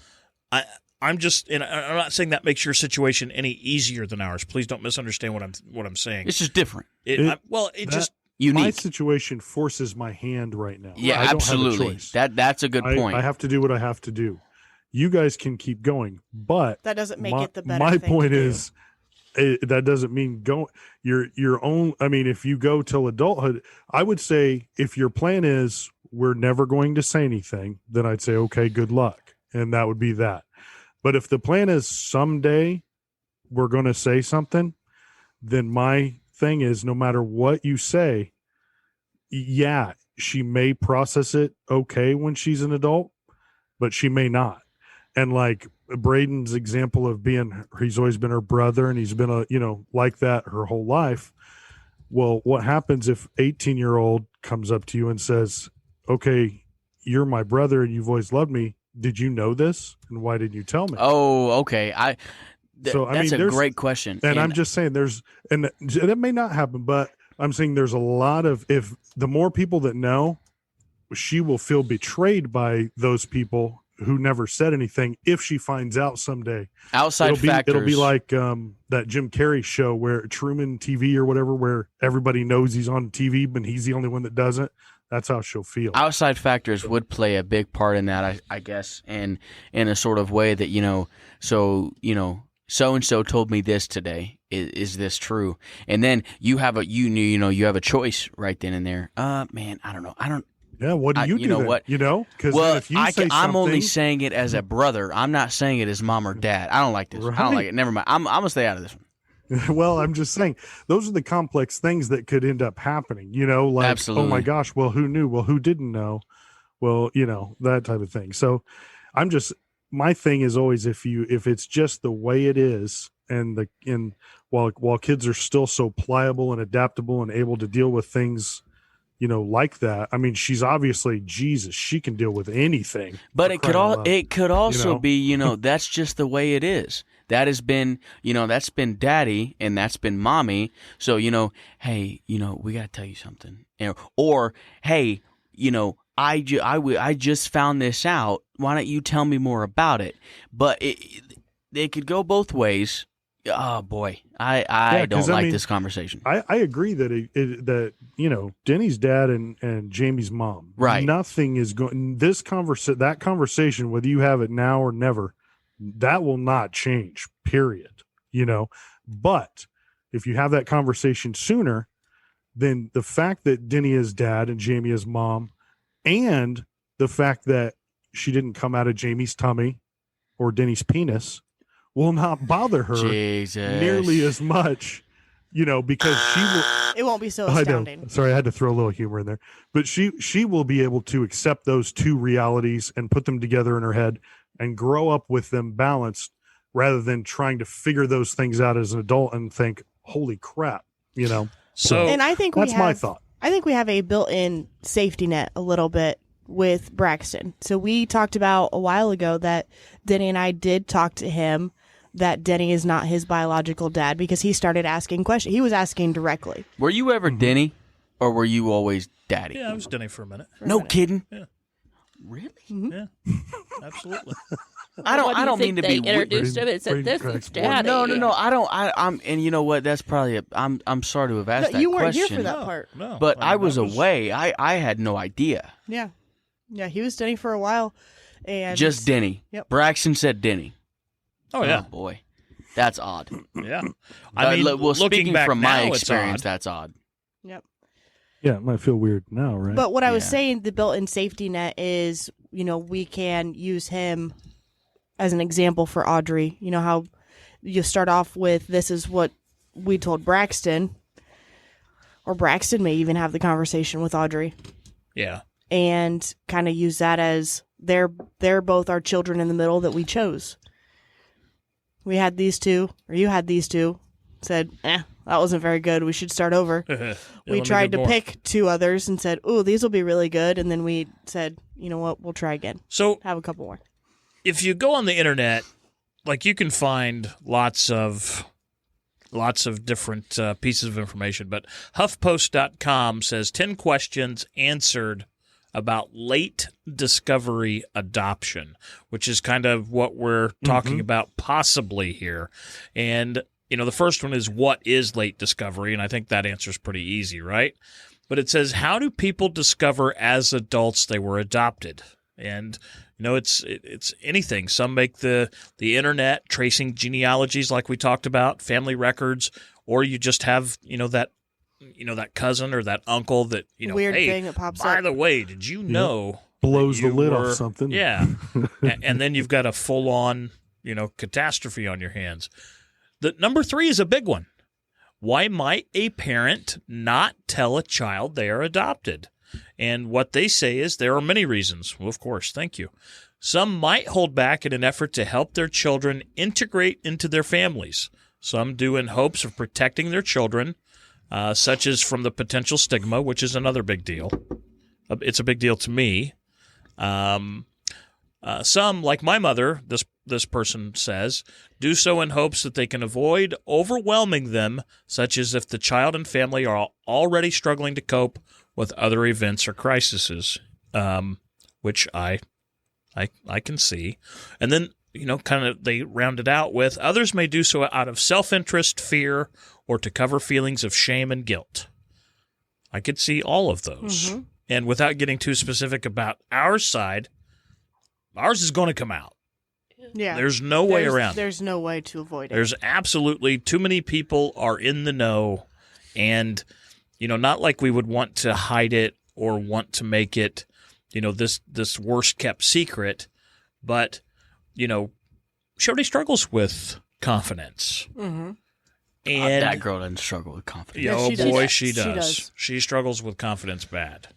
I'm not saying that makes your situation any easier than ours. Please don't misunderstand what I'm saying.
It's just different.
Just
unique.
My situation forces my hand right now.
Yeah,
I don't
absolutely.
have a choice.
That's a good point.
I have to do what I have to do. You guys can keep going, but
That doesn't make it the better
my
thing
point
to do.
is, that doesn't mean go your own. I mean, if you go till adulthood, I would say if your plan is we're never going to say anything, then I'd say okay, good luck, and that would be that. But if the plan is someday we're going to say something, then my thing is no matter what you say, yeah, she may process it okay when she's an adult, but she may not. And like Brayden's example of he's always been her brother and he's been like that her whole life. Well, what happens if 18-year-old comes up to you and says, okay, you're my brother and you've always loved me. Did you know this? And why didn't you tell me?
Oh, okay. That's a great question.
And I'm just saying and it may not happen, but I'm saying there's a lot of, if the more people that know, she will feel betrayed by those people who never said anything if she finds out someday.
Outside factors.
It'll be like that Jim Carrey show where Truman TV or whatever, where everybody knows he's on TV, but he's the only one that doesn't. That's how she'll feel.
Outside factors would play a big part in that, I guess, and in a sort of way that, so-and-so told me this today. Is this true? And then you have you have a choice right then and there. Man, I don't know.
Yeah, what do you do?
You know
then?
what?
Because if you
I'm only saying it as a brother. I'm not saying it as mom or dad. I don't like this.
Right.
I don't like it. Never mind. I'm gonna stay out of this one.
Well, I'm just saying those are the complex things that could end up happening. Like,
Absolutely.
Oh my gosh, well, who knew? Well, who didn't know? Well, that type of thing. So, my thing is always if it's just the way it is, and while kids are still so pliable and adaptable and able to deal with things, like that. I mean, she's obviously Jesus. She can deal with anything.
But it could also be,
know?
that's just the way it is. That has been, that's been daddy and that's been mommy. So, hey, we got to tell you something. Or, hey, I just found this out. Why don't you tell me more about it? But it could go both ways. Oh boy, I don't like this conversation.
I agree that Denny's dad and Jamie's mom,
right?
Nothing is going. That conversation, whether you have it now or never, that will not change. Period. But if you have that conversation sooner, then the fact that Denny is dad and Jamie is mom, and the fact that she didn't come out of Jamie's tummy or Denny's penis, will not bother her nearly as much, because she will.
It won't be so astounding.
I know. Sorry, I had to throw a little humor in there. But she will be able to accept those two realities and put them together in her head and grow up with them balanced, rather than trying to figure those things out as an adult and think, "Holy crap,"
So,
and I think
that's my thought.
I think we have a built-in safety net a little bit with Braxton. So we talked about a while ago that Denny and I did talk to him that Denny is not his biological dad, because he started asking questions. He was asking directly.
Were you ever Denny, or were you always daddy?
Yeah, I was Denny for a minute.
No kidding.
Yeah.
Really?
Mm-hmm.
Yeah, absolutely.
I don't mean to be
introduced him and said, "This is daddy."
No. I'm and you know what? That's probably I'm sorry to have asked that
you weren't
question.
here for that part.
No,
But I was away. I had no idea.
Yeah, he was Denny for a while, and
Just Denny.
Yep.
Braxton said Denny.
Oh yeah,
Oh boy, that's odd.
yeah. I mean,
well,
looking
speaking
back
from my
now, it's
experience,
odd.
that's odd.
Yep.
Yeah, it might feel weird now, right?
But what I was
Yeah.
saying, the built-in safety net is, we can use him as an example for Audrey. You know how you start off with, this is what we told Braxton, or Braxton may even have the conversation with Audrey,
Yeah.
and kind of use that as they're both our children in the middle that we chose. We had these two, or you had these two, said, that wasn't very good. We should start over.
Yeah,
We
let me
tried
get
to
more.
pick two others and said, "Ooh, these will be really good." And then we said, "You know what? We'll try again.
So
Have a couple more."
if you go on the internet, like you can find lots of different pieces of information, but HuffPost.com says 10 questions answered about late discovery adoption, which is kind of what we're talking about possibly here. And, the first one is, what is late discovery? And I think that answer is pretty easy, right? But it says, how do people discover as adults they were adopted? And, It's anything. Some make the internet, tracing genealogies like we talked about, family records, or you just have, that cousin or that uncle that,
Weird
hey,
thing that pops
by
up.
the way, did you know
Blows
that
the
you
lid
were-
off something.
Yeah. And then you've got a full-on, catastrophe on your hands. The number 3 is a big one. Why might a parent not tell a child they are adopted? And what they say is there are many reasons. Well, of course, thank you. Some might hold back in an effort to help their children integrate into their families. Some do in hopes of protecting their children, such as from the potential stigma, which is another big deal. It's a big deal to me. Some, like my mother, this person says, do so in hopes that they can avoid overwhelming them, such as if the child and family are already struggling to cope with other events or crises, which I can see. And then, kind of they round it out with, others may do so out of self-interest, fear, or to cover feelings of shame and guilt. I could see all of those.
Mm-hmm.
And without getting too specific about our side, ours is going to come out.
Yeah.
There's no way around it.
There's no way to avoid it.
There's absolutely too many people are in the know, and not like we would want to hide it or want to make it, this worst kept secret, but Shorty struggles with confidence.
Mm-hmm.
And
that girl doesn't struggle with confidence.
Yeah,
oh
she does.
boy,
She
she does.
does.
She struggles with confidence bad.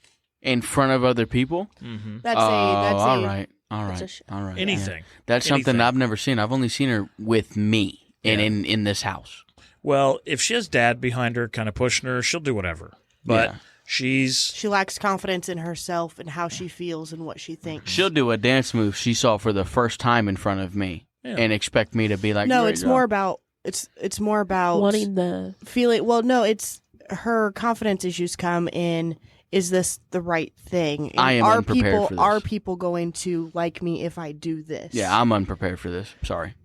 In front of other people?
Mm-hmm.
That's
all
a
right. All
That's
right.
a
All right.
Anything.
Yeah. That's something
Anything.
I've never seen. I've only seen her with me and in this house.
Well, if she has dad behind her, kind of pushing her, she'll do whatever. But
Yeah.
she lacks confidence in herself and how she feels and what she thinks.
She'll do a dance move she saw for the first time in front of me and expect me to be like,
No,
"Great
it's
job."
more about it's more about
wanting the
feeling. Well, no, it's her confidence issues come in. Is this the right thing? And
I am
are
unprepared
people
for this.
are people going to like me if I do this?
Yeah, I'm unprepared for this. Sorry.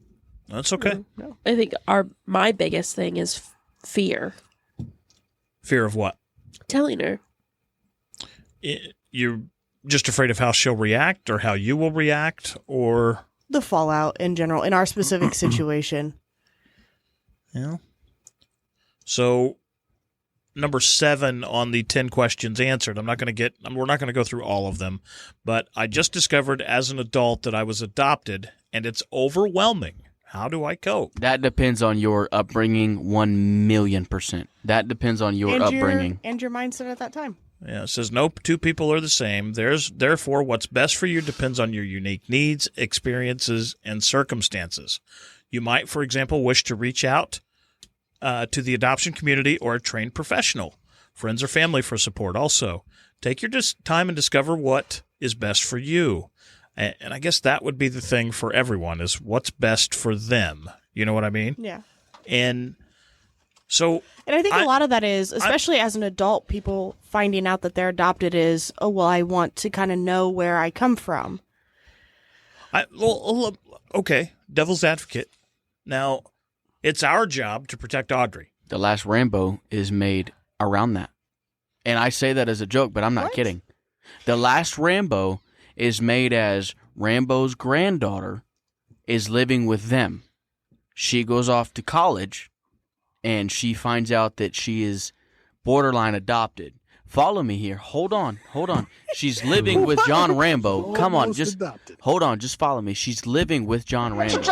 that's okay.
I think my biggest thing is fear.
Fear of what?
Telling her.
You're just afraid of how she'll react or how you will react, or
The fallout in general in our specific situation.
yeah. So number 7 on the 10 questions answered. We're not going to go through all of them, but I just discovered as an adult that I was adopted, and it's overwhelming. How do I cope?
That depends on your upbringing 1,000,000%. That depends on your upbringing.
And your mindset at that time.
Yeah, it says no two people are the same. Therefore, what's best for you depends on your unique needs, experiences, and circumstances. You might, for example, wish to reach out to the adoption community or a trained professional, friends or family for support. Also, take your time and discover what is best for you. And I guess that would be the thing for everyone is what's best for them. You know what I mean?
Yeah.
And so
And I think a lot of that is, especially as an adult, people finding out that they're adopted is, oh, well, I want to kind of know where I come from.
Okay, devil's advocate. Now, it's our job to protect Audrey.
The last Rambo is made around that. And I say that as a joke, but I'm not kidding. The last Rambo is made as Rambo's granddaughter is living with them. She goes off to college, and she finds out that she is borderline adopted. Follow me here. Hold on. She's living with John Rambo. Come on,
Almost
just
adopted.
hold on. Just follow me. She's living with John Rambo.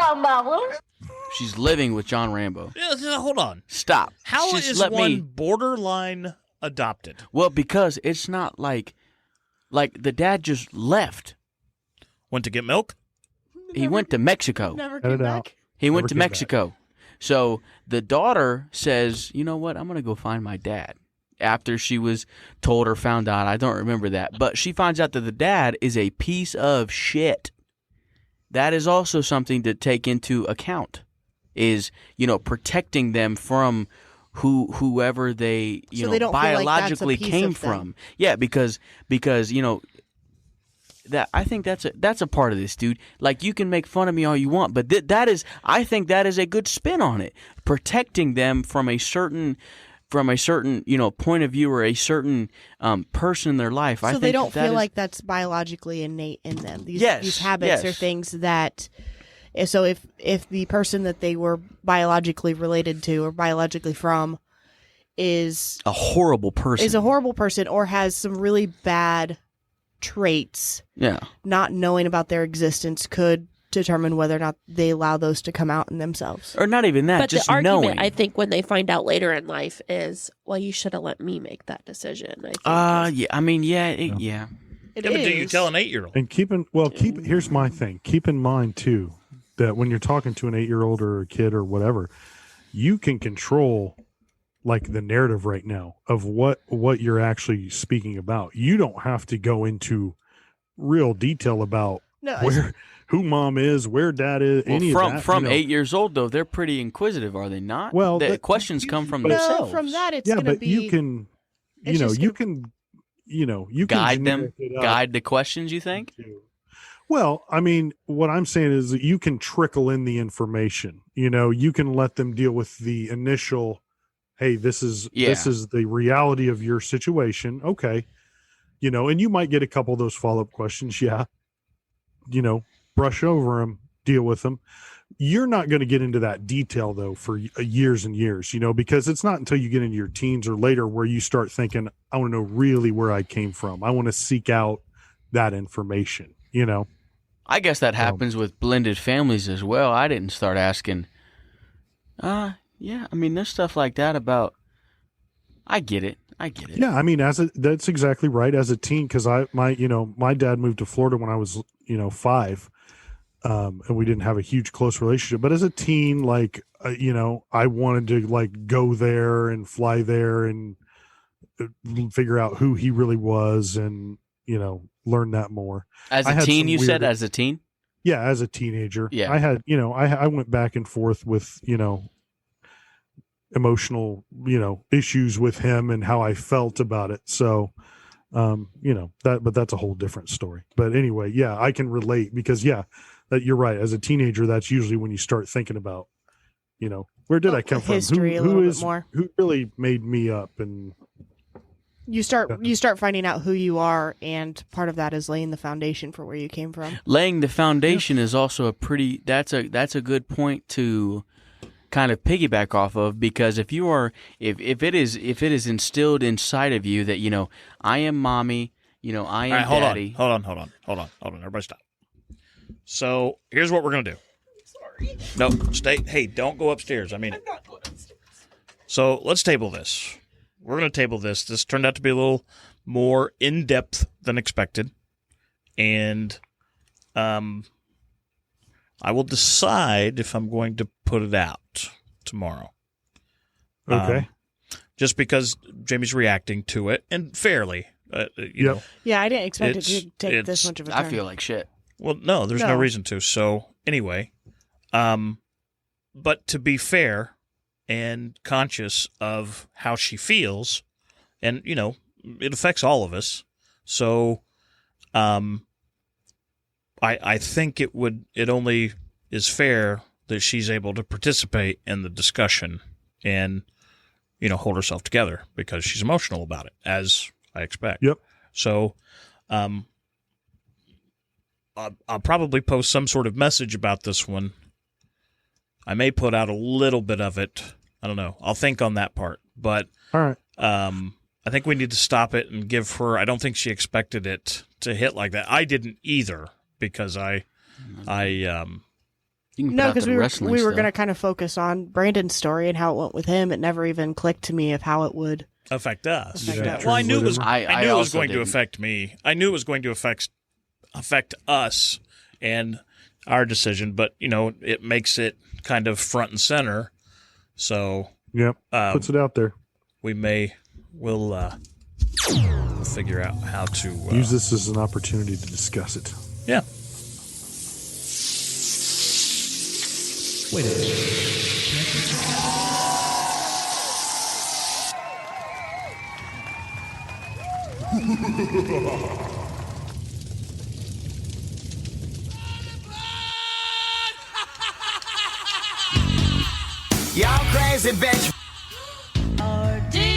She's living with John Rambo.
Yeah, hold on.
Stop.
How
Just
is
let
one
me-
borderline adopted?
Well, because it's not like the dad just left.
Went to get milk?
He went to Mexico.
Never
Cut
came
it out.
back.
He went
Never
to
came back.
Mexico. So the daughter says, you know what? I'm going to go find my dad. After she was told or found out. I don't remember that. But she finds out that the dad is a piece of shit. That is also something to take into account is, protecting them from whoever they,
So they don't feel like that's a
biologically
piece
came
of them.
from. Yeah, because that I think that's a part of this, dude. Like, you can make fun of me all you want, but I think that is a good spin on it. Protecting them from from a certain point of view or a certain person in their life.
So
I think
they don't
that
feel
is-
like that's biologically innate in them. These
Yes,
habits
yes.
are things that. So if the person that they were biologically related to or biologically from is
a horrible person,
or has some really bad traits,
yeah,
not knowing about their existence could determine whether or not they allow those to come out in themselves.
or not even that,
But
just
the argument,
knowing.
I think, when they find out later in life is, well, you should have let me make that decision. I think.
Yeah, I mean, yeah.
It
Yeah, but do you
is.
tell an 8-year-old?
And here's my thing. Keep in mind too that when you're talking to an 8-year-old or a kid or whatever, you can control like the narrative right now of what you're actually speaking about. You don't have to go into real detail about who mom is, where dad is,
Well,
any
from
of that.
from 8 years old though, they're pretty inquisitive, are they not?
Well,
the questions come from
but-
themselves.
From that, it's
yeah,
going to
but
be.
you can,
it's just
you
gonna-
can, you
guide
can
them,
generic it up.
guide the questions. You think?
Well, I mean, what I'm saying is that you can trickle in the information. You can let them deal with the initial, hey, this is the reality of your situation. Okay. And you might get a couple of those follow-up questions. Yeah. Brush over them, deal with them. You're not going to get into that detail though for years and years, because it's not until you get into your teens or later where you start thinking, I want to know really where I came from. I want to seek out that information,
I guess that happens with blended families as well. I didn't start asking. Yeah, I mean, there's stuff like that about. I get it.
Yeah, I mean, that's exactly right. As a teen, because my dad moved to Florida when I was 5, and we didn't have a huge close relationship. But as a teen, I wanted to go there and fly there and figure out who he really was, and learn that more.
As
I
a
had
teen,
some
you said
weird-
as a teen.
Yeah, as a teenager.
Yeah.
I had, I went back and forth with, emotional, issues with him and how I felt about it. So, but that's a whole different story. But anyway, yeah, I can relate because that you're right. As a teenager, that's usually when you start thinking about, where did I come from?
History a little bit more.
Who really made me up? And
You start finding out who you are, and part of that is laying the foundation for where you came from.
Laying the foundation is also that's a good point to kind of piggyback off of, because if it is instilled inside of you that I am mommy, I am daddy.
Hold on. Everybody stop. So here's what we're gonna do. Sorry. No, stay. Hey, don't go upstairs. I mean, I'm not going upstairs. So let's table this. We're going to table this. This turned out to be a little more in-depth than expected. And I will decide if I'm going to put it out tomorrow.
okay.
Just because Jamie's reacting to it, and fairly. You know.
Yeah, I didn't expect it
It's-
to take this
it's-
much of a turn.
I feel like shit.
Well, no, there's no
No.
reason to. So anyway, but to be fair and conscious of how she feels, and it affects all of us. So, I think it only is fair that she's able to participate in the discussion and hold herself together because she's emotional about it, as I expect.
Yep.
So, I'll probably post some sort of message about this one. I may put out a little bit of it. I don't know. I'll think on that part. But
All right.
I think we need to stop it and give her. I don't think she expected it to hit like that. I didn't either because
You can put
No,
out
because
the
we were
wrestling
going to
stuff.
kind of focus on Brandon's story and how it went with him. It never even clicked to me of how it would.
affect us.
Affect us.
Well, I knew it was.
I
I knew it was
also
going to
didn't.
affect me. I knew it was going to affect us and our decision. But it makes it kind of front and center. So
Yep. Puts it out there.
we'll figure out how to
Use this as an opportunity to discuss it.
Yeah.
Wait a minute.
Y'all crazy bitch.
RD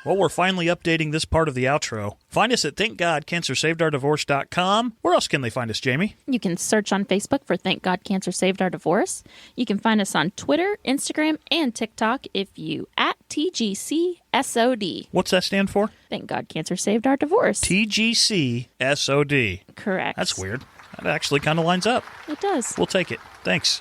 Well, we're finally updating this part of the outro. Find us at thankgodcancersavedourdivorce.com. Where else can they find us, Jamie?
You can search on Facebook for Thank God Cancer Saved Our Divorce. You can find us on Twitter, Instagram, and TikTok if you at TGCSOD.
What's that stand for?
Thank God Cancer Saved Our Divorce.
TGCSOD.
Correct.
That's weird. That actually kind of lines up.
It does.
We'll take it. Thanks.